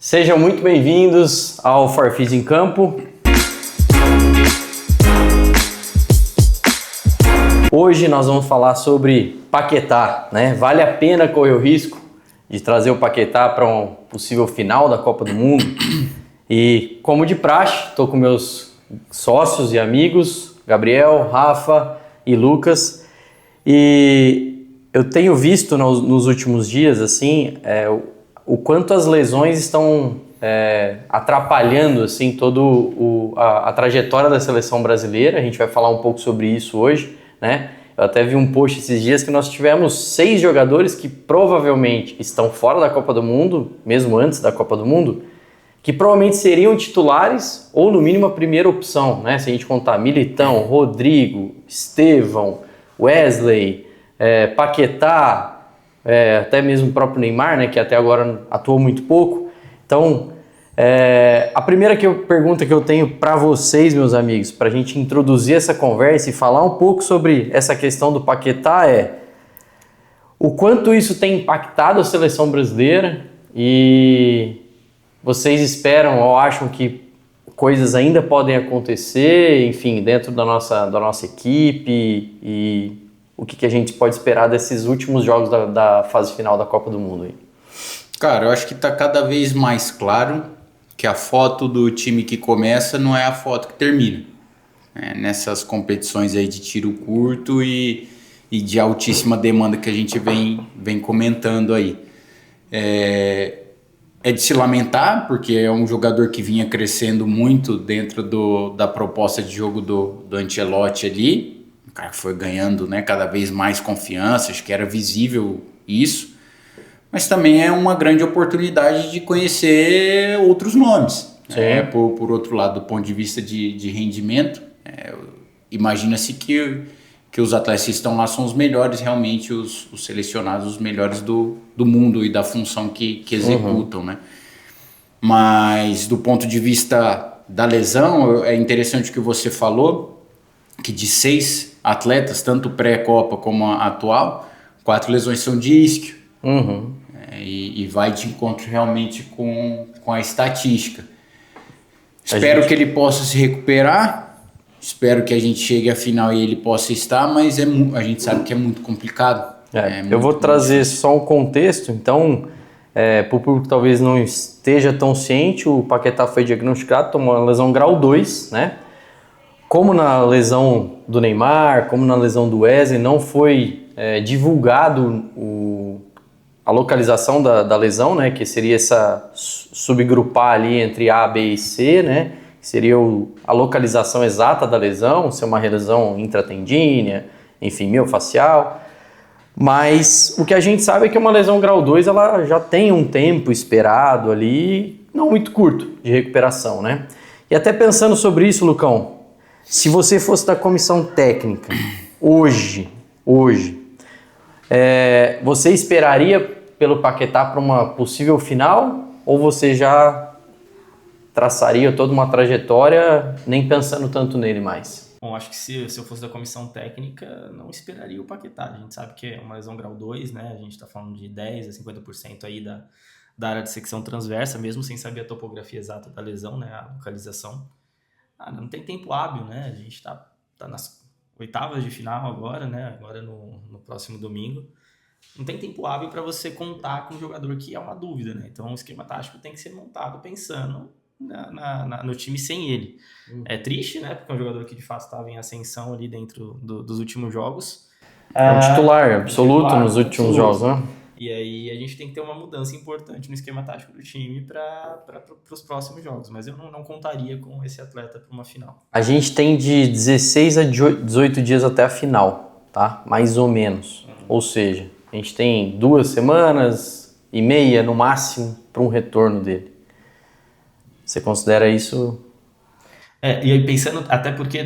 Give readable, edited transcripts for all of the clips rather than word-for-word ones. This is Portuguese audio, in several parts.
Sejam muito bem-vindos ao Farfis em Campo. Hoje nós vamos falar sobre Paquetá, né? Vale a pena correr o risco de trazer o Paquetá para um possível final da Copa do Mundo? E como de praxe, estou com meus sócios e amigos, Gabriel, Rafa e Lucas, e eu tenho visto nos últimos dias assim, o quanto as lesões estão atrapalhando assim, a trajetória da seleção brasileira. A gente vai falar um pouco sobre isso hoje, né? Eu até vi um post esses dias que nós tivemos 6 jogadores que provavelmente estão fora da Copa do Mundo, mesmo antes da Copa do Mundo, que provavelmente seriam titulares ou no mínimo a primeira opção, né? Se a gente contar Militão, Rodrigo, Estevão, Wesley, Paquetá, até mesmo o próprio Neymar, né, que até agora atuou muito pouco. Então, a primeira pergunta que eu tenho para vocês, meus amigos, para a gente introduzir essa conversa e falar um pouco sobre essa questão do Paquetá o quanto isso tem impactado a seleção brasileira e vocês esperam ou acham que coisas ainda podem acontecer, enfim, dentro da nossa equipe, e o que a gente pode esperar desses últimos jogos da fase final da Copa do Mundo aí? Cara, eu acho que está cada vez mais claro que a foto do time que começa não é a foto que termina. Nessas competições aí de tiro curto e de altíssima demanda que a gente vem comentando aí. É de se lamentar, porque é um jogador que vinha crescendo muito dentro da proposta de jogo do Ancelotti ali. O cara foi ganhando, né, cada vez mais confiança, acho que era visível isso. Mas também é uma grande oportunidade de conhecer outros nomes. Por outro lado, do ponto de vista de rendimento, imagina-se que os atletas que estão lá são os melhores, realmente os selecionados, os melhores do mundo e da função que executam, né? Mas do ponto de vista da lesão, é interessante o que você falou, que de 6 atletas, tanto pré-Copa como a atual, 4 lesões são de isquio. E vai de encontro realmente com a estatística. Espero que ele possa se recuperar, espero que a gente chegue à final e ele possa estar, mas a gente sabe que é muito complicado. Eu vou trazer só um contexto, então, para o público que talvez não esteja tão ciente, o Paquetá foi diagnosticado, tomou uma lesão grau 2, né? Como na lesão do Neymar, como na lesão do Wesley, não foi divulgado a localização da lesão, né, que seria essa subgrupar ali entre A, B e C, né, que seria a localização exata da lesão, se é uma lesão intratendínea, enfim, miofascial. Mas o que a gente sabe é que uma lesão grau 2 ela já tem um tempo esperado ali, não muito curto, de recuperação, né? E até pensando sobre isso, Lucão, se você fosse da comissão técnica hoje, você esperaria pelo Paquetá para uma possível final, ou você já traçaria toda uma trajetória nem pensando tanto nele mais? Bom, acho que se eu fosse da comissão técnica, não esperaria o Paquetá. A gente sabe que é uma lesão grau 2, né? A gente está falando de 10% a 50% aí da área de secção transversa, mesmo sem saber a topografia exata da lesão, né? A localização. Não tem tempo hábil, né? A gente tá nas oitavas de final agora, né? Agora no próximo domingo. Não tem tempo hábil para você contar com um jogador que é uma dúvida, né? Então o esquema tático tem que ser montado pensando no time sem ele. É triste, né? Porque é um jogador que de fato estava em ascensão ali dentro dos últimos jogos. É um titular absoluto nos últimos jogos, né? E aí a gente tem que ter uma mudança importante no esquema tático do time para os próximos jogos. Mas eu não contaria com esse atleta para uma final. A gente tem de 16 a 18 dias até a final, tá? Mais ou menos. Ou seja, a gente tem 2 semanas e meia no máximo para um retorno dele. Você considera isso? E aí pensando, até porque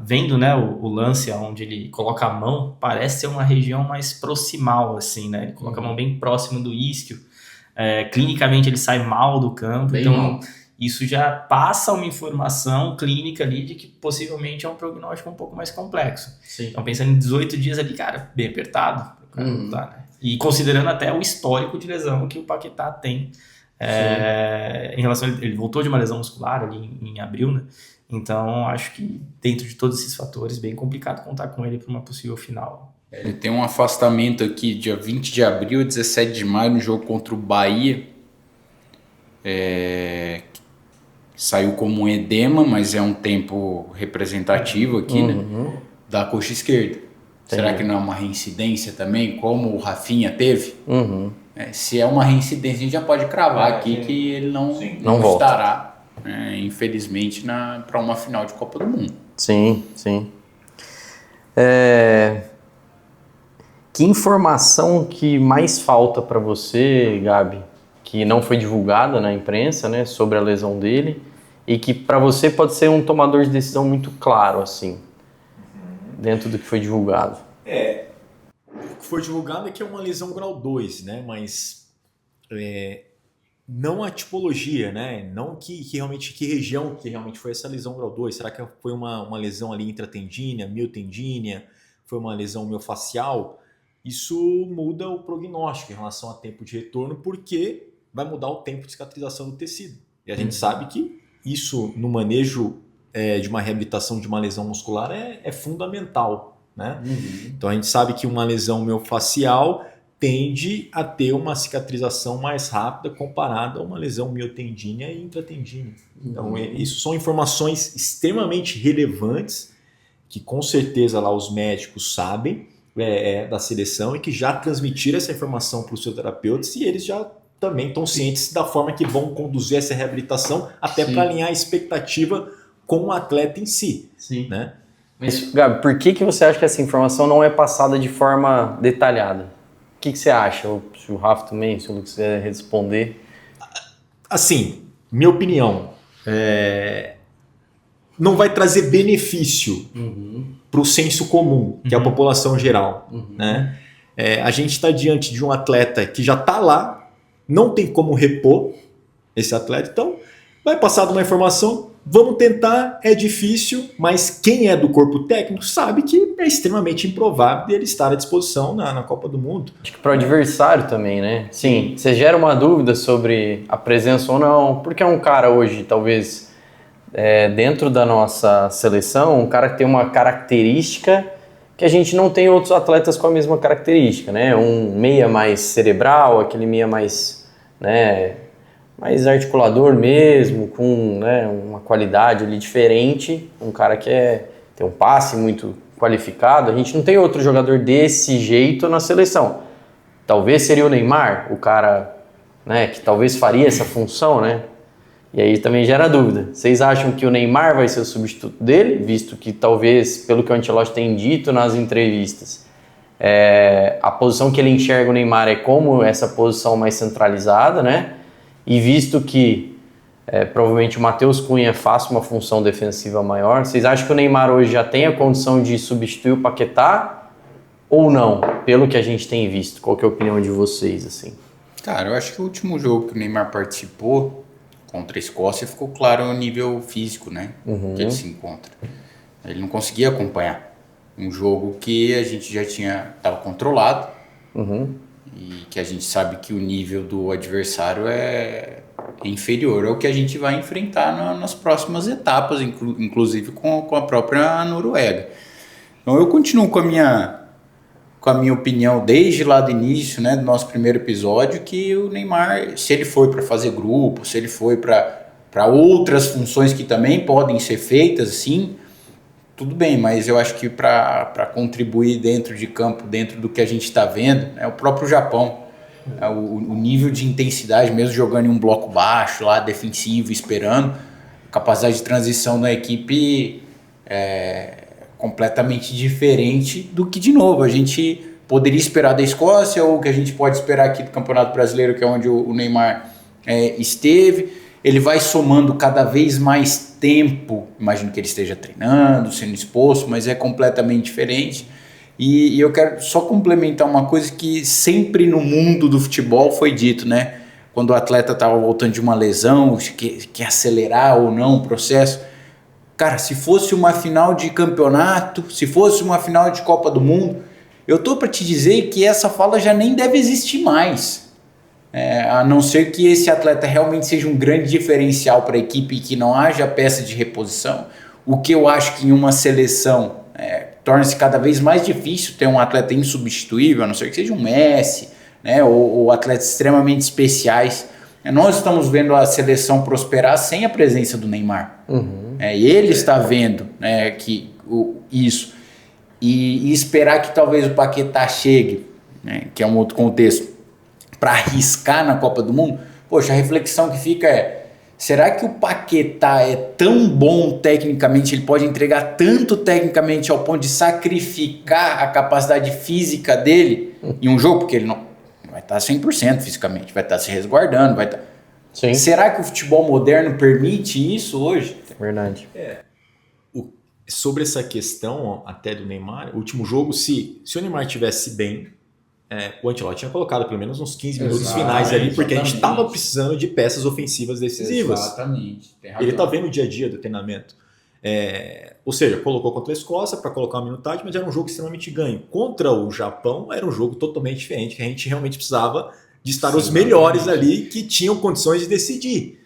vendo, né, o lance onde ele coloca a mão, parece ser uma região mais proximal, assim, né? Ele coloca a mão bem próximo do isquio. Clinicamente ele sai mal do campo, bem então mal. Isso já passa uma informação clínica ali de que possivelmente é um prognóstico um pouco mais complexo. Sim. Então pensando em 18 dias ali, cara, bem apertado. Tá, né? E considerando até o histórico de lesão que o Paquetá tem Em relação a ele voltou de uma lesão muscular ali em abril, né? Então, acho que dentro de todos esses fatores, bem complicado contar com ele para uma possível final. Ele tem um afastamento aqui, dia 20 de abril, 17 de maio, no jogo contra o Bahia. Saiu como um edema, mas é um tempo representativo aqui, né? Da coxa esquerda. Será que não é uma reincidência também, como o Rafinha teve? Se é uma reincidência, a gente já pode cravar aqui que ele não estará, infelizmente, para uma final de Copa do Mundo. Sim. Que informação que mais falta para você, Gabi, que não foi divulgada na imprensa, né, sobre a lesão dele, e que para você pode ser um tomador de decisão muito claro, assim, dentro do que foi divulgado? O que foi divulgado é que é uma lesão grau 2, né? Mas não a tipologia, né? Não que região que realmente foi essa lesão grau 2. Será que foi uma lesão ali intratendínea, miotendínea? Foi uma lesão miofascial? Isso muda o prognóstico em relação a tempo de retorno, porque vai mudar o tempo de cicatrização do tecido. E a gente sabe que isso no manejo de uma reabilitação de uma lesão muscular é fundamental, né? Então a gente sabe que uma lesão miofascial tende a ter uma cicatrização mais rápida comparada a uma lesão miotendínea e intratendínea. Então isso são informações extremamente relevantes que com certeza lá os médicos sabem da seleção e que já transmitiram essa informação para os seus terapeutas, e eles já também estão cientes da forma que vão conduzir essa reabilitação, até para alinhar a expectativa com o atleta em si. Né? Mas, Gabi, por que você acha que essa informação não é passada de forma detalhada? O que você acha? Se o Rafa também, se o Lucas quiser responder. Assim, minha opinião, não vai trazer benefício para o senso comum, que é a população geral. Né? A gente está diante de um atleta que já está lá, não tem como repor esse atleta, então vai passar de uma informação, vamos tentar, é difícil, mas quem é do corpo técnico sabe que é extremamente improvável dele estar à disposição na Copa do Mundo. Acho que para o adversário também, né? Sim, você gera uma dúvida sobre a presença ou não, porque é um cara hoje, talvez, dentro da nossa seleção, um cara que tem uma característica que a gente não tem outros atletas com a mesma característica, né? Um meia mais cerebral, aquele meia mais, né, mais articulador mesmo, com, né, uma qualidade ali diferente, um cara que tem um passe muito qualificado. A gente não tem outro jogador desse jeito na seleção. Talvez seria o Neymar, o cara, né, que talvez faria essa função, né? E aí também gera dúvida. Vocês acham que o Neymar vai ser o substituto dele? Visto que talvez, pelo que o Ancelotti tem dito nas entrevistas, a posição que ele enxerga o Neymar é como essa posição mais centralizada, né? E visto que provavelmente o Matheus Cunha faça uma função defensiva maior, vocês acham que o Neymar hoje já tem a condição de substituir o Paquetá ou não? Pelo que a gente tem visto, qual que é a opinião de vocês, assim? Cara, eu acho que o último jogo que o Neymar participou contra a Escócia ficou claro o nível físico, né, que ele se encontra. Ele não conseguia acompanhar um jogo que a gente já estava controlado e que a gente sabe que o nível do adversário é inferior ao que a gente vai enfrentar nas próximas etapas, inclusive com a própria Noruega. Então eu continuo com a minha opinião desde lá do início, né, do nosso primeiro episódio, que o Neymar, se ele foi para fazer grupo, se ele foi para outras funções que também podem ser feitas, sim, tudo bem, mas eu acho que para contribuir dentro de campo, dentro do que a gente está vendo, o próprio Japão, o nível de intensidade, mesmo jogando em um bloco baixo, lá defensivo, esperando, a capacidade de transição da equipe completamente diferente do que, de novo, a gente poderia esperar da Escócia, ou que a gente pode esperar aqui do Campeonato Brasileiro, que é onde o Neymar esteve. Ele vai somando cada vez mais tempo, imagino que ele esteja treinando, sendo exposto, mas é completamente diferente. E eu quero só complementar uma coisa que sempre no mundo do futebol foi dito, né? Quando o atleta estava voltando de uma lesão, quer acelerar ou não o processo. Cara, se fosse uma final de campeonato, se fosse uma final de Copa do Mundo, eu tô para te dizer que essa fala já nem deve existir mais. a não ser que esse atleta realmente seja um grande diferencial para a equipe e que não haja peça de reposição, o que eu acho que em uma seleção torna-se cada vez mais difícil ter um atleta insubstituível, a não ser que seja um Messi, né, ou atletas extremamente especiais. Nós estamos vendo a seleção prosperar sem a presença do Neymar. Ele está vendo, né, isso. E esperar que talvez o Paquetá chegue, né, que é um outro contexto, para arriscar na Copa do Mundo. Poxa, a reflexão que fica será que o Paquetá é tão bom tecnicamente, ele pode entregar tanto tecnicamente ao ponto de sacrificar a capacidade física dele em um jogo? Porque ele não vai estar 100% fisicamente, vai estar se resguardando, vai estar... Sim. Será que o futebol moderno permite isso hoje? Verdade. Sobre essa questão até do Neymar, o último jogo, se o Neymar estivesse bem, o Ancelotti tinha colocado pelo menos uns 15 minutos finais ali, porque a gente estava precisando de peças ofensivas decisivas. Exatamente. Ele está vendo o dia a dia do treinamento. Ou seja, colocou contra a Escócia para colocar uma minutagem, mas era um jogo extremamente ganho. Contra o Japão era um jogo totalmente diferente, que a gente realmente precisava de estar os melhores ali que tinham condições de decidir.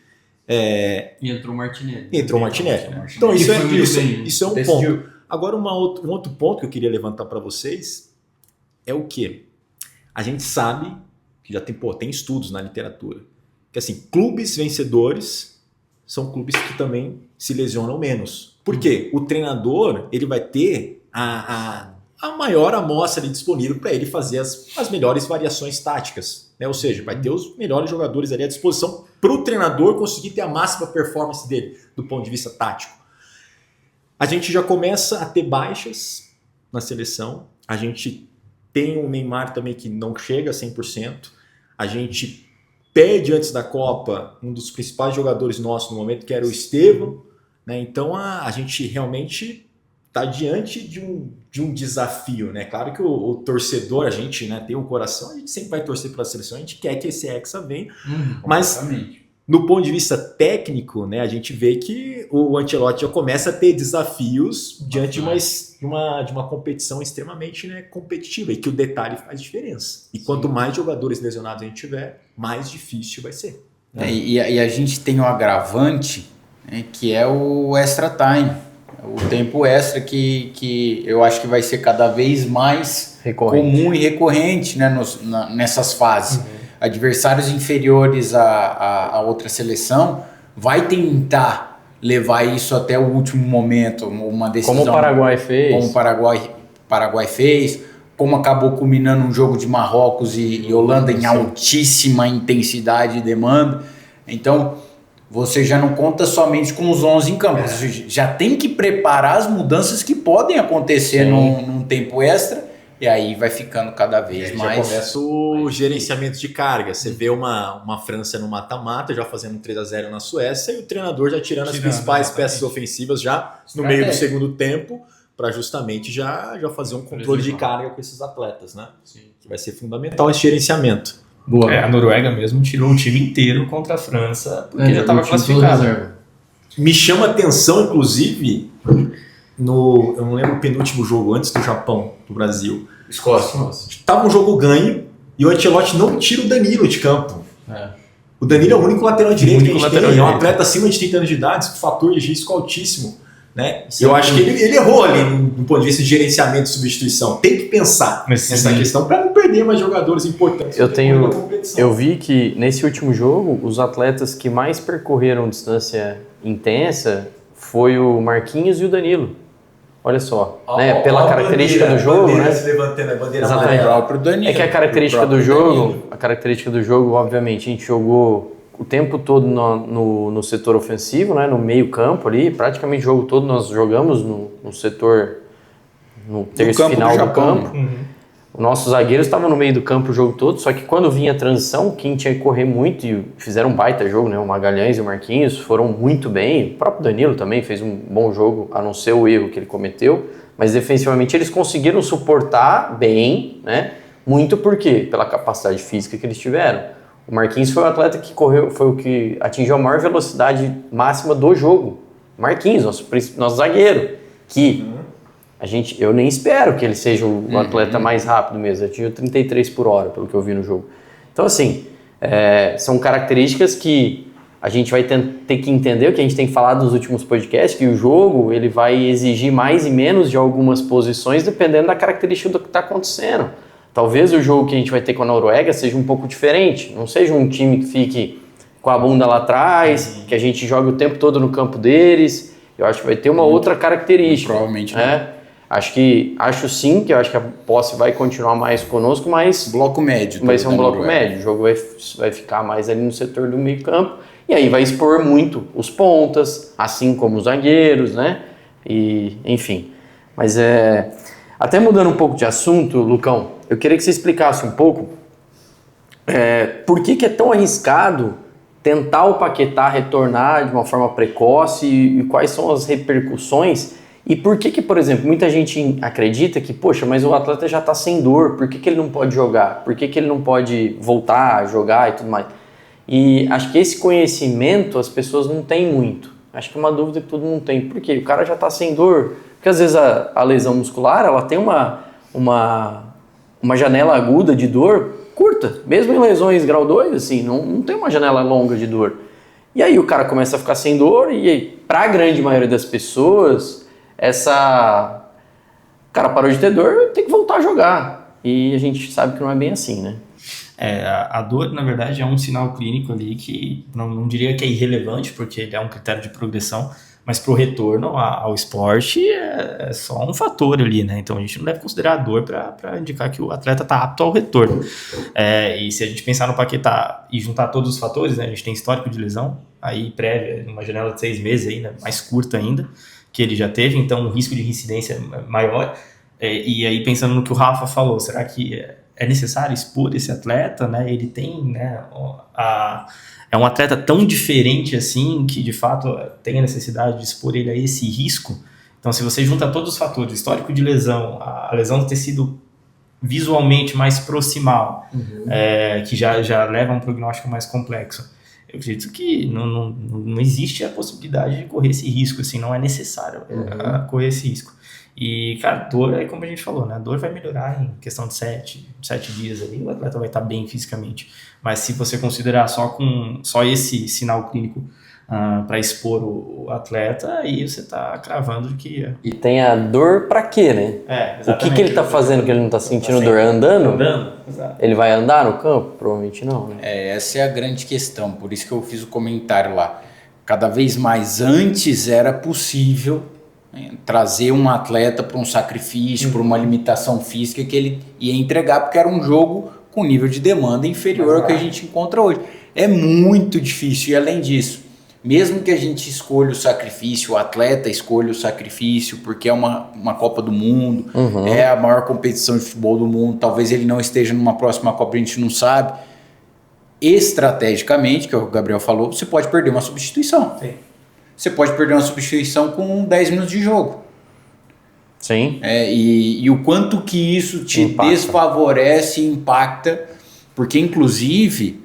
E entrou o Martinelli. Entrou o Martinelli. Então isso é um ponto. Agora um outro ponto que eu queria levantar para vocês é o quê? A gente sabe que já tem estudos na literatura que assim, clubes vencedores são clubes que também se lesionam menos. Por quê? O treinador ele vai ter a maior amostra ali disponível para ele fazer as melhores variações táticas, né? Ou seja, vai ter os melhores jogadores ali à disposição para o treinador conseguir ter a máxima performance dele do ponto de vista tático. A gente já começa a ter baixas na seleção, a gente tem um Neymar também que não chega a 100%. A gente perde antes da Copa um dos principais jogadores nossos no momento, que era o Estevão, né? Então a gente realmente está diante de um desafio, né? Claro que o torcedor, a gente, né, tem um coração, a gente sempre vai torcer pela seleção, a gente quer que esse Hexa venha, mas no ponto de vista técnico, né, a gente vê que o Ancelotti já começa a ter desafios diante de uma competição extremamente, né, competitiva, e que o detalhe faz diferença. E quanto mais jogadores lesionados a gente tiver, mais difícil vai ser. E a gente tem um agravante, né, que é o extra time, o tempo extra que eu acho que vai ser cada vez mais comum e recorrente, né, nessas fases. Adversários inferiores à outra seleção vai tentar levar isso até o último momento, uma decisão. Como o Paraguai fez. Como o Paraguai fez, como acabou culminando um jogo de Marrocos e Holanda em altíssima intensidade e demanda. Então, você já não conta somente com os 11 em campo, você já tem que preparar as mudanças que podem acontecer num tempo extra. E aí vai ficando cada vez mais... Já começa o gerenciamento de carga. Você vê uma França no mata-mata, já fazendo 3-0 na Suécia, e o treinador já tirando as principais peças ofensivas já no meio do segundo tempo, para justamente já fazer um controle de carga com esses atletas, né? Sim. Que vai ser fundamental esse gerenciamento. Boa. A Noruega mesmo tirou o time inteiro contra a França, porque já estava classificado. Me chama atenção, inclusive, eu não lembro o penúltimo jogo, antes do Japão, do Brasil. Escócia. Tava um jogo ganho e o Ancelotti não tira o Danilo de campo. O Danilo é o único lateral direito que a gente tem. É um atleta acima de 30 anos de idade, com fator de risco altíssimo. Né? Eu acho que ele errou ali no ponto de vista de gerenciamento e substituição. Tem que pensar nessa questão para não perder mais jogadores importantes. Eu vi que nesse último jogo, os atletas que mais percorreram distância intensa foi o Marquinhos e o Danilo. Olha só, né? Pela característica do jogo, né? Se levantando a bandeira amarela. É que a característica do jogo, obviamente, a gente jogou o tempo todo no setor ofensivo, né? No meio campo ali, praticamente o jogo todo nós jogamos no setor, no terço final do campo. Os nossos zagueiros estavam no meio do campo o jogo todo, só que quando vinha a transição, quem tinha que correr muito, e fizeram um baita jogo, né? O Magalhães e o Marquinhos foram muito bem, o próprio Danilo também fez um bom jogo, a não ser o erro que ele cometeu, mas defensivamente eles conseguiram suportar bem, né? Muito por quê? Pela capacidade física que eles tiveram. O Marquinhos foi o atleta que correu, foi o que atingiu a maior velocidade máxima do jogo. Marquinhos, nosso zagueiro, que... eu nem espero que ele seja o atleta mais rápido mesmo. Atingiu 33 por hora, pelo que eu vi no jogo. Então, assim, São características que a gente vai ter que entender, o que a gente tem falado nos últimos podcasts, que o jogo ele vai exigir mais e menos de algumas posições dependendo da característica do que está acontecendo. Talvez o jogo que a gente vai ter com a Noruega seja um pouco diferente, não seja um time que fique com a bunda lá atrás, que a gente joga o tempo todo no campo deles. Eu acho que vai ter uma outra característica. Provavelmente né? Acho sim que eu acho que a posse vai continuar mais conosco, mas bloco médio. Vai ser um bloco médio. O jogo vai ficar mais ali no setor do meio campo. E aí vai expor muito os pontas, assim como os zagueiros, né? E, enfim. Mas até mudando um pouco de assunto, Lucão, eu queria que você explicasse um pouco por que é tão arriscado tentar o Paquetá retornar de uma forma precoce e quais são as repercussões e por que, por exemplo, muita gente acredita que, poxa, mas o atleta já está sem dor, por que ele não pode jogar? Por que ele não pode voltar a jogar e tudo mais? E acho que esse conhecimento as pessoas não têm muito. Acho que é uma dúvida que todo mundo tem. Por quê? O cara já está sem dor. Porque às vezes a lesão muscular ela tem uma janela aguda de dor curta. Mesmo em lesões grau 2, assim, não tem uma janela longa de dor. E aí o cara começa a ficar sem dor e para a grande maioria das pessoas, o cara parou de ter dor, tem que voltar a jogar. E a gente sabe que não é bem assim, né? A dor, na verdade, é um sinal clínico ali que não diria que é irrelevante, porque ele é um critério de progressão, mas para o retorno ao esporte é só um fator ali, né? Então a gente não deve considerar a dor para indicar que o atleta está apto ao retorno. E se a gente pensar no Paquetá e juntar todos os fatores, né? A gente tem histórico de lesão, aí prévia, numa janela de 6 meses ainda, mais curta ainda, que ele já teve, então o risco de reincidência é maior. E aí pensando no que o Rafa falou, será que é necessário expor esse atleta, né? Ele tem, né, é um atleta tão diferente assim que de fato tem a necessidade de expor ele a esse risco. Então, se você junta todos os fatores, histórico de lesão, a lesão ter sido visualmente mais proximal, que já leva a um prognóstico mais complexo, eu acredito que não existe a possibilidade de correr esse risco, assim, não é necessário correr esse risco. E, cara, dor é como a gente falou, né? A dor vai melhorar em questão de 7 dias ali, o atleta vai estar bem fisicamente. Mas se você considerar só esse sinal clínico para expor o atleta, aí você está cravando que... E tem a dor para quê, né? O que ele está fazendo que ele não está sentindo dor? Andando? Exato. Ele vai andar no campo? Provavelmente não, né? Essa é a grande questão, por isso que eu fiz o comentário lá. Cada vez mais antes era possível trazer um atleta para um sacrifício, para uma limitação física que ele ia entregar, porque era um jogo com nível de demanda inferior ao que a gente encontra hoje. É muito difícil, e além disso, mesmo que a gente escolha o sacrifício, o atleta escolha o sacrifício, porque é uma Copa do Mundo, é a maior competição de futebol do mundo, talvez ele não esteja numa próxima Copa, a gente não sabe. Estrategicamente, que é o que o Gabriel falou, você pode perder uma substituição. Sim. Você pode perder uma substituição com 10 minutos de jogo. Sim. E o quanto que isso te desfavorece e impacta, porque inclusive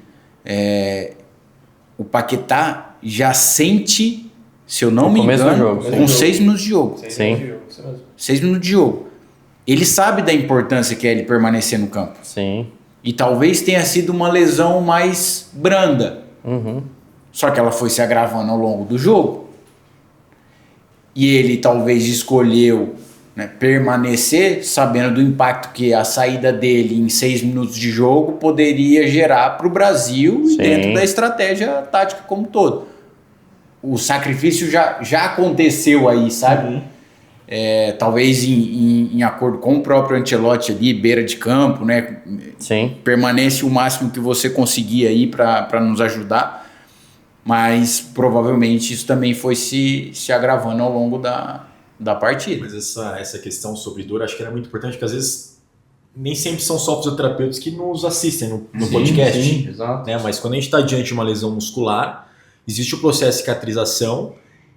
o Paquetá já sente, se eu não me engano, com 6 minutos de jogo. 6 minutos de jogo. Ele sabe da importância que é ele permanecer no campo. Sim. E talvez tenha sido uma lesão mais branda. Só que ela foi se agravando ao longo do jogo. E ele talvez escolheu, né, permanecer sabendo do impacto que a saída dele em 6 minutos de jogo poderia gerar para o Brasil e dentro da estratégia tática como um todo. O sacrifício já aconteceu aí, sabe? Talvez em acordo com o próprio Ancelotti ali, beira de campo, né? Sim. Permanece o máximo que você conseguir aí para nos ajudar. Mas provavelmente isso também foi se agravando ao longo da partida. Mas essa questão sobre dor, acho que era muito importante, porque às vezes nem sempre são só fisioterapeutas que nos assistem no podcast. Sim, exato. Né? Mas quando a gente está diante de uma lesão muscular, existe o processo de cicatrização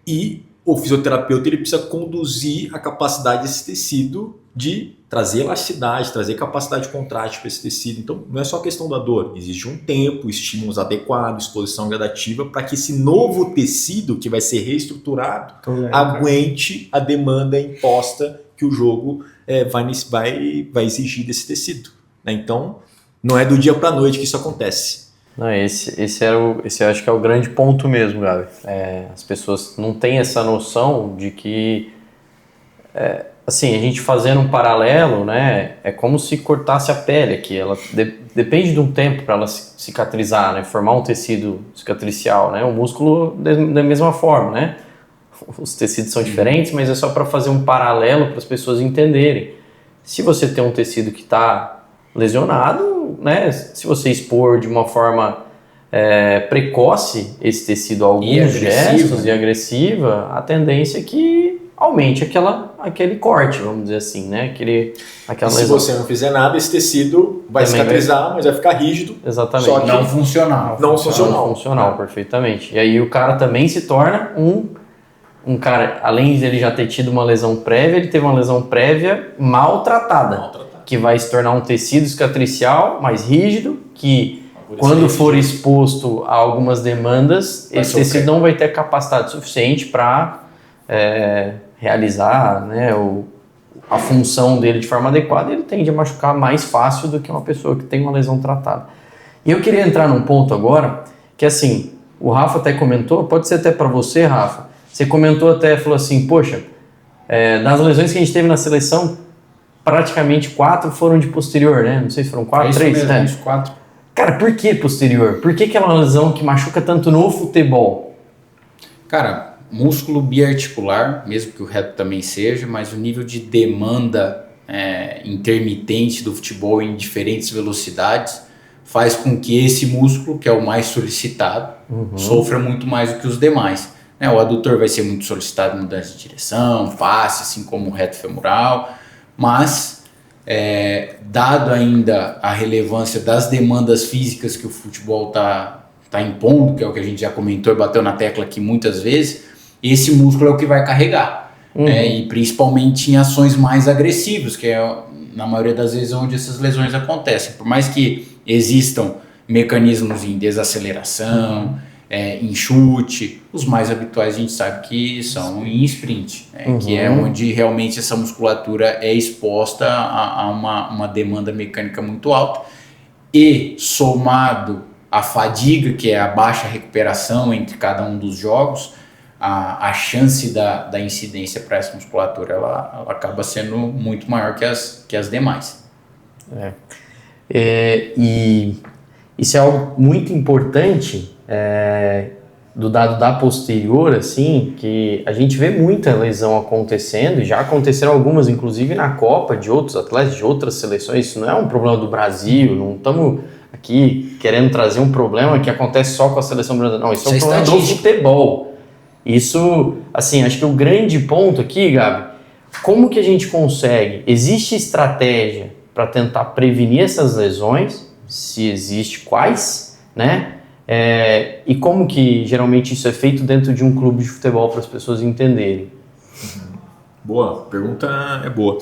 e o fisioterapeuta ele precisa conduzir a capacidade desse tecido de trazer elasticidade, trazer capacidade de contraste para esse tecido. Então, não é só a questão da dor. Existe um tempo, estímulos adequados, exposição gradativa para que esse novo tecido que vai ser reestruturado aguente a demanda imposta que o jogo vai exigir desse tecido. Né? Então, não é do dia para a noite que isso acontece. Não, esse eu acho que é o grande ponto mesmo, Gabi. As pessoas não têm essa noção de que, assim, a gente fazendo um paralelo, né, é como se cortasse a pele aqui. Ela depende de um tempo para ela cicatrizar, né, formar um tecido cicatricial, né, o músculo da mesma forma, né. Os tecidos são diferentes, mas é só para fazer um paralelo para as pessoas entenderem. Se você tem um tecido que está lesionado, né, se você expor de uma forma precoce esse tecido a alguns gestos e agressiva, a tendência é que aumente aquele corte, vamos dizer assim, né? Aquela se lesão. você não fizer nada, esse tecido vai cicatrizar, mas vai ficar rígido. Exatamente. Só que não funcional. Não funcional, perfeitamente. E aí o cara também se torna um cara, além de ele já ter tido uma lesão prévia, ele teve uma lesão prévia maltratada. Que vai se tornar um tecido cicatricial mais rígido, que quando for exposto a algumas demandas, esse tecido não vai ter capacidade suficiente para realizar, né, a função dele de forma adequada, e ele tende a machucar mais fácil do que uma pessoa que tem uma lesão tratada. E eu queria entrar num ponto agora, que assim, o Rafa até comentou, pode ser até para você, Rafa, você comentou até, falou assim, poxa, das lesões que a gente teve na seleção, praticamente 4 foram de posterior, né? Não sei se foram 4, 3, né? 4. Cara, por que posterior? Por que é uma lesão que machuca tanto no futebol? Cara, músculo biarticular, mesmo que o reto também seja, mas o nível de demanda intermitente do futebol em diferentes velocidades faz com que esse músculo, que é o mais solicitado, sofra muito mais do que os demais. O adutor vai ser muito solicitado em mudança de direção, face, assim como o reto femoral, mas dado ainda a relevância das demandas físicas que o futebol está impondo, que é o que a gente já comentou e bateu na tecla aqui muitas vezes, esse músculo é o que vai carregar, e principalmente em ações mais agressivas, que é na maioria das vezes onde essas lesões acontecem. Por mais que existam mecanismos em desaceleração, em chute, os mais habituais a gente sabe que são em sprint, que é onde realmente essa musculatura é exposta a uma demanda mecânica muito alta, e somado à fadiga, que é a baixa recuperação entre cada um dos jogos, a chance da incidência para essa musculatura ela acaba sendo muito maior que as demais. E isso é algo muito importante do dado da posterior, assim, que a gente vê muita lesão acontecendo, e já aconteceram algumas, inclusive na Copa, de outros atletas, de outras seleções. Isso não é um problema do Brasil, não estamos aqui querendo trazer um problema que acontece só com a seleção brasileira, não, isso é um problema do futebol. Isso, assim, acho que o grande ponto aqui, Gabi, como que a gente consegue? Existe estratégia para tentar prevenir essas lesões? Se existe, quais, né? E como que geralmente isso é feito dentro de um clube de futebol para as pessoas entenderem? Boa, pergunta é boa.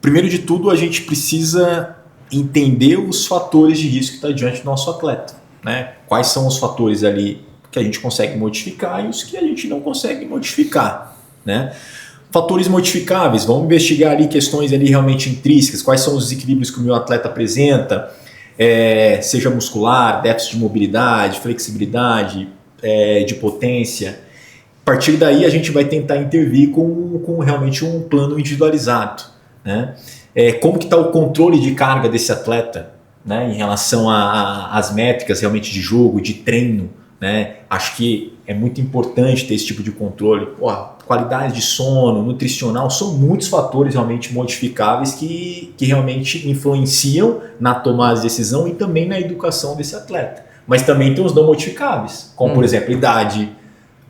Primeiro de tudo, a gente precisa entender os fatores de risco que está diante do nosso atleta, né? Quais são os fatores ali que a gente consegue modificar e os que a gente não consegue modificar, né? Fatores modificáveis, vamos investigar ali questões ali realmente intrínsecas, quais são os desequilíbrios que o meu atleta apresenta, seja muscular, déficit de mobilidade, flexibilidade, de potência. A partir daí a gente vai tentar intervir com realmente um plano individualizado, né? Como que está o controle de carga desse atleta, né, em relação às métricas realmente de jogo, de treino, né? Acho que é muito importante ter esse tipo de controle. Qualidade de sono, nutricional, são muitos fatores realmente modificáveis que realmente influenciam na tomada de decisão e também na educação desse atleta. Mas também tem os não modificáveis, como por exemplo, idade,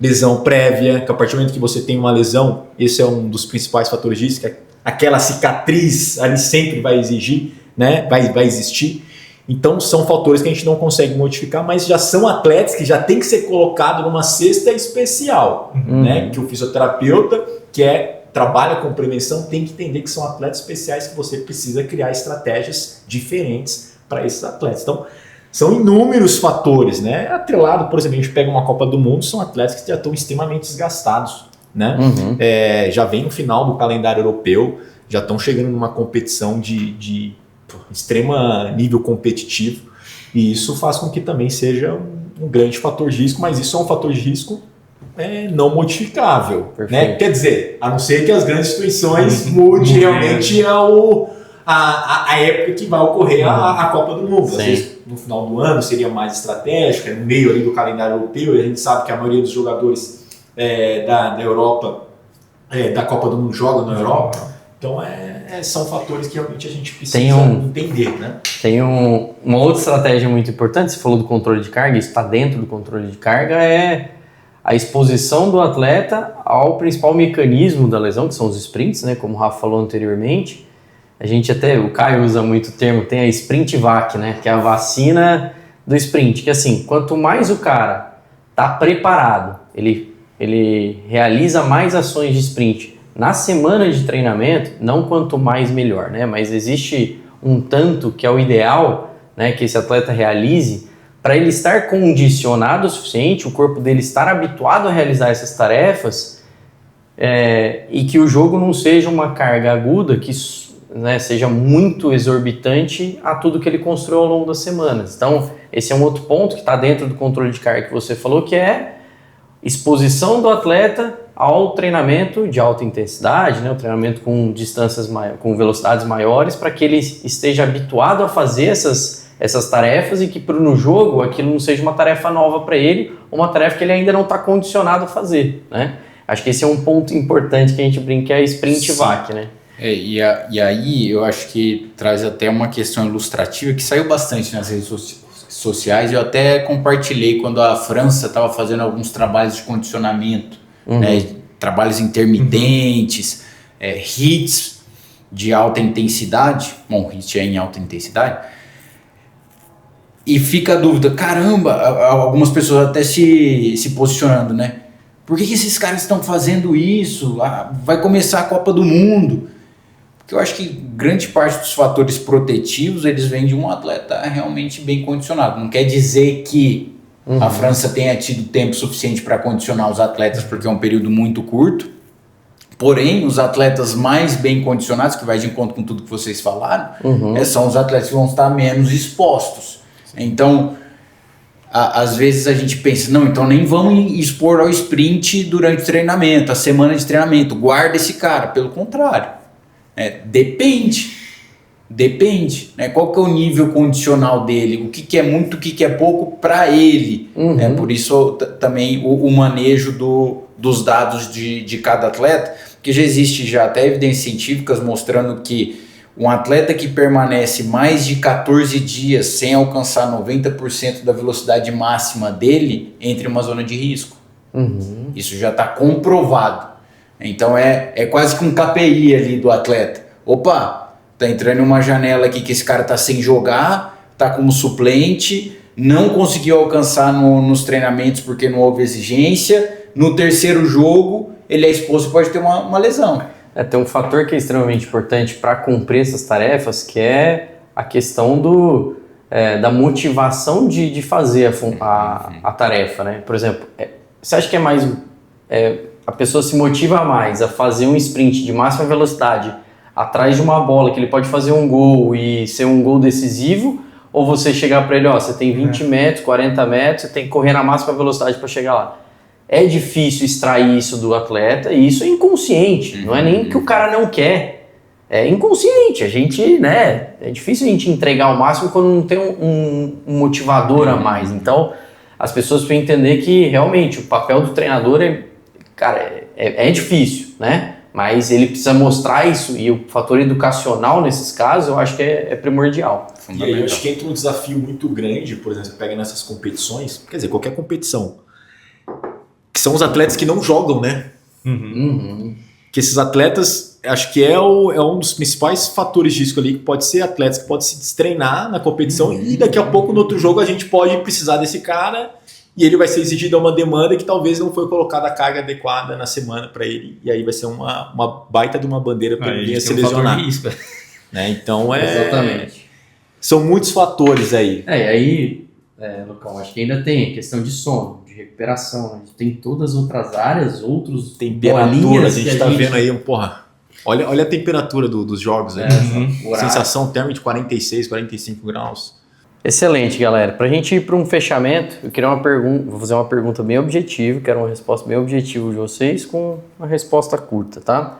lesão prévia, que a partir do momento que você tem uma lesão, esse é um dos principais fatores disso, que aquela cicatriz ali sempre vai exigir, né? vai existir. Então são fatores que a gente não consegue modificar, mas já são atletas que já tem que ser colocado numa cesta especial, né? Que o fisioterapeuta que trabalha com prevenção tem que entender que são atletas especiais que você precisa criar estratégias diferentes para esses atletas. Então são inúmeros fatores, né? Atrelado, por exemplo, a gente pega uma Copa do Mundo, são atletas que já estão extremamente desgastados, né? Já vem no final do calendário europeu, já estão chegando numa competição de extrema nível competitivo, E isso faz com que também seja um grande fator de risco, mas isso é um fator de risco não modificável. Né? Quer dizer, a não ser que as grandes instituições mude realmente a época que vai ocorrer a Copa do Mundo. Às vezes, no final do ano seria mais estratégica, no meio ali do calendário europeu, e a gente sabe que a maioria dos jogadores da Europa, da Copa do Mundo, jogam na Europa. Então, são fatores que realmente a gente precisa entender. Né? Tem uma outra estratégia muito importante, você falou do controle de carga, isso está dentro do controle de carga, é a exposição do atleta ao principal mecanismo da lesão, que são os sprints, né? Como o Rafa falou anteriormente. O Caio usa muito o termo, tem a sprint vac, né? Que é a vacina do sprint, que assim, quanto mais o cara está preparado, ele realiza mais ações de sprint na semana de treinamento, não quanto mais melhor, né? Mas existe um tanto que é o ideal, né, que esse atleta realize para ele estar condicionado o suficiente, o corpo dele estar habituado a realizar essas tarefas e que o jogo não seja uma carga aguda que, né, seja muito exorbitante a tudo que ele construiu ao longo das semanas. Então, esse é um outro ponto que está dentro do controle de carga que você falou, que é exposição do atleta ao treinamento de alta intensidade, né, o treinamento com com velocidades maiores, para que ele esteja habituado a fazer essas tarefas e que no jogo aquilo não seja uma tarefa nova para ele, uma tarefa que ele ainda não está condicionado a fazer, né? Acho que esse é um ponto importante que a gente brinca, que é a sprint vac, né? E aí eu acho que traz até uma questão ilustrativa que saiu bastante nas redes sociais. Eu até compartilhei quando a França estava fazendo alguns trabalhos de condicionamento, né? Trabalhos intermitentes, hits de alta intensidade. Bom, hit é em alta intensidade. E fica a dúvida, caramba, algumas pessoas até se posicionando, né? Por que esses caras estão fazendo isso? Vai começar a Copa do Mundo. Porque eu acho que grande parte dos fatores protetivos, eles vêm de um atleta realmente bem condicionado. Não quer dizer que a França tenha tido tempo suficiente para condicionar os atletas, porque é um período muito curto. Porém, os atletas mais bem condicionados, que vai de encontro com tudo que vocês falaram, são os atletas que vão estar menos expostos. Então, às vezes a gente pensa, não, então nem vamos expor ao sprint durante o treinamento, a semana de treinamento, guarda esse cara. Pelo contrário, depende, né? Qual que é o nível condicional dele, o que é muito, o que é pouco para ele. Por isso também o manejo dos dados de cada atleta, porque já existe até evidências científicas mostrando que um atleta que permanece mais de 14 dias sem alcançar 90% da velocidade máxima dele entra em uma zona de risco. Isso já está comprovado. Então é quase que um KPI ali do atleta. Opa, tá entrando em uma janela aqui que esse cara tá sem jogar, tá como suplente, não conseguiu alcançar nos treinamentos porque não houve exigência. No terceiro jogo ele é exposto e pode ter uma lesão. Tem um fator que é extremamente importante para cumprir essas tarefas, que é a questão da motivação de fazer a tarefa, né? Por exemplo, você acha que a pessoa se motiva mais a fazer um sprint de máxima velocidade atrás de uma bola que ele pode fazer um gol e ser um gol decisivo, ou você chegar para ele, você tem 20 metros, 40 metros, você tem que correr na máxima velocidade para chegar lá? É difícil extrair isso do atleta, e isso é inconsciente, não é nem que o cara não quer, é inconsciente. A gente, né, é difícil a gente entregar o máximo quando não tem um motivador a mais. Então, as pessoas precisam entender que realmente o papel do treinador é difícil, né? Mas ele precisa mostrar isso, e o fator educacional nesses casos eu acho que é primordial. E aí eu acho que entra um desafio muito grande, por exemplo, você pega nessas competições, quer dizer, qualquer competição, que são os atletas que não jogam, né? Que esses atletas, acho que é um dos principais fatores de risco ali, que pode ser atletas que podem se destreinar na competição e daqui a pouco no outro jogo a gente pode precisar desse cara e ele vai ser exigido a uma demanda que talvez não foi colocada a carga adequada na semana para ele, e aí vai ser uma baita de uma bandeira para ele se lesionar. Né? Então Exatamente. São muitos fatores aí. E aí, Lucão, acho que ainda tem a questão de sono, de recuperação, né? Tem todas as outras áreas, outros temperatura, a gente está vendo aí, olha a temperatura dos jogos aí. Uhum. Sensação térmica de 46, 45 graus. Excelente, galera. Para a gente ir para um fechamento, eu queria vou fazer uma pergunta bem objetiva, quero uma resposta bem objetiva de vocês com uma resposta curta, tá?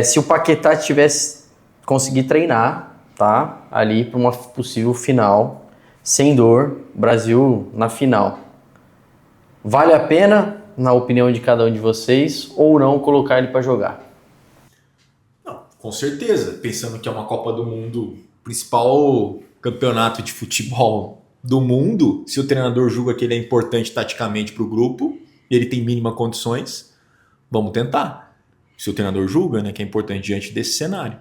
Se o Paquetá tivesse conseguido treinar, tá? Ali para uma possível final, sem dor, Brasil na final. Vale a pena, na opinião de cada um de vocês, ou não colocar ele para jogar? Não, com certeza. Pensando que é uma Copa do Mundo, principal campeonato de futebol do mundo, se o treinador julga que ele é importante taticamente para o grupo e ele tem mínima condições, vamos tentar. Se o treinador julga, né, que é importante diante desse cenário.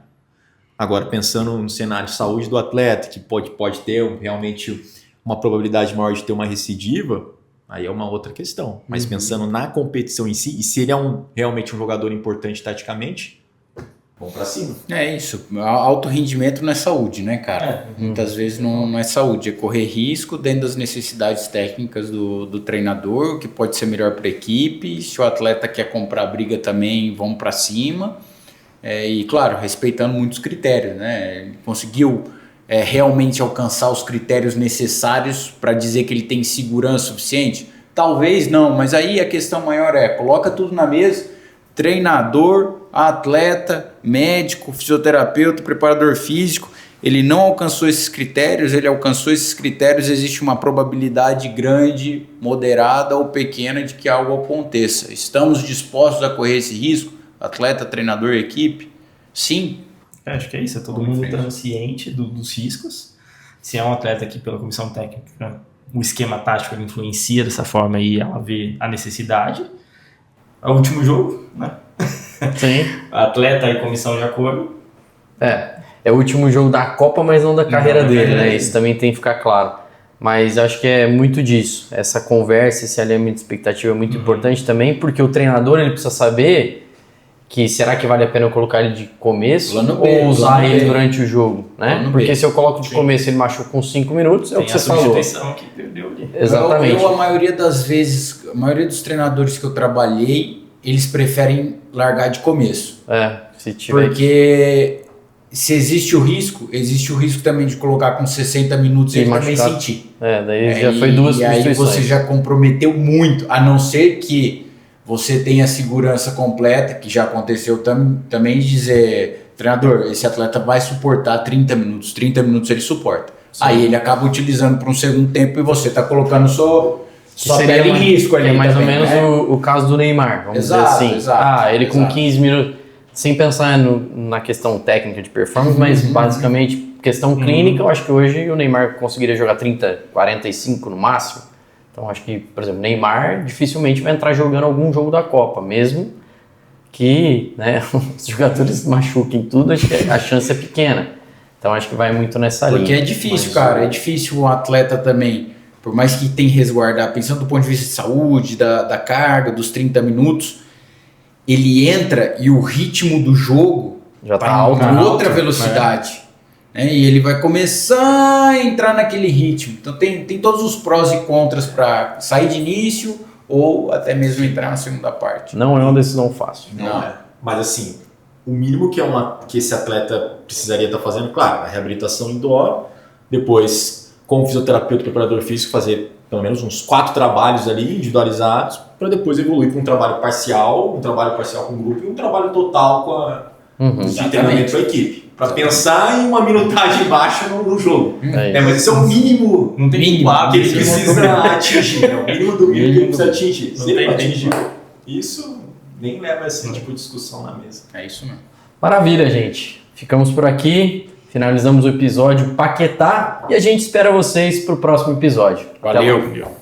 Agora, pensando no cenário de saúde do atleta, que pode ter realmente uma probabilidade maior de ter uma recidiva, aí é uma outra questão. Mas pensando na competição em si, e se ele é realmente um jogador importante taticamente, vamos pra cima. É isso, alto rendimento não é saúde, né, cara? Muitas vezes não é saúde, é correr risco dentro das necessidades técnicas do treinador, o que pode ser melhor para a equipe. Se o atleta quer comprar briga também, vamos para cima. E claro, respeitando muitos critérios, né? Ele conseguiu realmente alcançar os critérios necessários para dizer que ele tem segurança suficiente? Talvez não, mas aí a questão maior coloca tudo na mesa, treinador, atleta, médico, fisioterapeuta, preparador físico, ele não alcançou esses critérios, existe uma probabilidade grande, moderada ou pequena de que algo aconteça. Estamos dispostos a correr esse risco? Atleta, treinador, equipe? Sim. Acho que é isso, todo mundo estando ciente dos riscos. Se é um atleta que pela comissão técnica, o esquema tático ele influencia dessa forma e ela vê a necessidade. É o último jogo, né? Sim. Atleta e comissão de acordo. É o último jogo da Copa, mas não da carreira dele, né? Isso também tem que ficar claro. Mas acho que é muito disso. Essa conversa, esse alinhamento de expectativa é muito importante também, porque o treinador ele precisa saber que será que vale a pena eu colocar ele de começo ou usar ele durante o jogo, né? Porque se eu coloco de começo ele machuca com 5 minutos, é o que você falou. Tem a substituição que perdeu ali. Exatamente. A maioria das vezes, a maioria dos treinadores que eu trabalhei, eles preferem largar de começo. Se tiver. Porque se existe o risco também de colocar com 60 minutos e ele também sentir. Daí já foi duas substituições. E aí você já comprometeu muito, a não ser que você tenha segurança completa, que já aconteceu também, de dizer, treinador, esse atleta vai suportar 30 minutos ele suporta. Sim. Aí ele acaba utilizando para um segundo tempo e você está colocando sua pele em risco ali. É mais também, ou menos o caso do Neymar, vamos dizer assim. Ele com 15 minutos, sem pensar na questão técnica de performance, mas basicamente questão clínica, eu acho que hoje o Neymar conseguiria jogar 30, 45 no máximo. Então acho que, por exemplo, Neymar dificilmente vai entrar jogando algum jogo da Copa, mesmo que, né, os jogadores machuquem tudo, acho que a chance é pequena. Então acho que vai muito nessa linha. Porque é difícil, cara, é difícil o atleta também, por mais que tem que resguardar, pensando do ponto de vista de saúde, da carga, dos 30 minutos, ele entra e o ritmo do jogo já tá alto, outra alto, velocidade. E ele vai começar a entrar naquele ritmo. Então tem todos os prós e contras para sair de início ou até mesmo entrar na segunda parte. Não é uma decisão fácil. Não é. Mas assim, o mínimo que esse atleta precisaria estar fazendo, claro, a reabilitação indoor, depois, como fisioterapeuta e preparador físico, fazer pelo menos uns 4 trabalhos ali individualizados para depois evoluir para um trabalho parcial com o grupo e um trabalho total de treinamento com a equipe. Para pensar em uma minutagem baixa no jogo. Mas esse é o mínimo, não tem mínimo que ele precisa atingir. É o mínimo do mínimo que ele precisa atingir. Se ele atingir isso, nem leva esse tipo de discussão na mesa. É isso mesmo. Maravilha, gente. Ficamos por aqui. Finalizamos o episódio Paquetá e a gente espera vocês para o próximo episódio. Valeu.